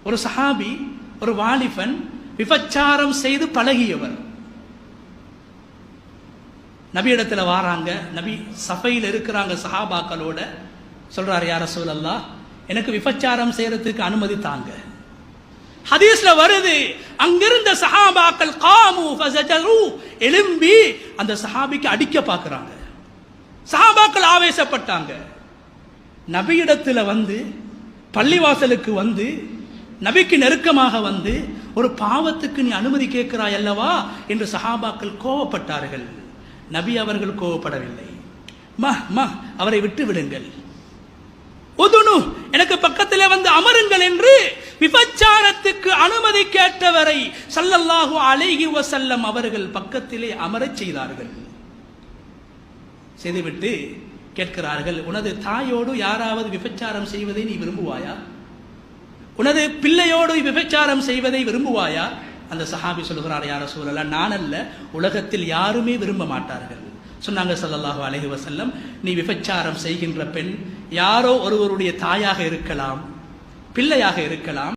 ஒரு சஹாபி, ஒரு வாலிபன் விபச்சாரம் செய்து பழகியவர். நபி இடத்துல வாராங்க. நபி சபையில் இருக்கிறாங்க சஹாபாக்களோட. சொல்றாரு, யா ரசூலல்லாஹ், எனக்கு விபச்சாரம் செய்யறதுக்கு அனுமதி தாங்க. ஹதீஸ்ல வருது, அங்கிருந்த சஹாபாக்கள் காமு ஃபஸஜரு, எழும்பி அந்த சஹாபிக்கு அடிக்க பார்க்கறாங்க. சஹாபாக்கள் ஆவேசப்பட்டாங்க. நபியிடத்துல வந்து, பள்ளிவாசலுக்கு வந்து, நபிக்கு நெருக்கமாக வந்து, ஒரு பாவத்துக்கு நீ அனுமதி கேட்கிறாய் அல்லவா என்று சஹாபாக்கள் கோபப்பட்டார்கள். நபி அவர்கள் கோபப்படவில்லை. அவரை விட்டு விடுங்கள், உதுனு, எனக்கு பக்கத்தில் வந்து அமருங்கள் என்று விபச்சாரத்துக்கு அனுமதி கேட்டவரை ஸல்லல்லாஹு அலைஹி வஸல்லம் அவர்கள் பக்கத்திலே அமரச் செய்தார்கள். செய்துவிட்டு கேட்கிறார்கள், உனது தாயோடு யாராவது விபச்சாரம் செய்வதை நீ விரும்புவாயா? உனது பிள்ளையோடு விபச்சாரம் செய்வதை விரும்புவாயா? அந்த சஹாபி சொல்கிறார், யா ரசூலல்லாஹ், நான் அல்ல, உலகத்தில் யாருமே விரும்ப மாட்டார்கள். சொன்னாங்க ஸல்லல்லாஹு அலைஹி வஸல்லம், நீ விபச்சாரம் செய்கின்ற பெண் யாரோ ஒருவருடைய தாயாக இருக்கலாம், பிள்ளையாக இருக்கலாம்.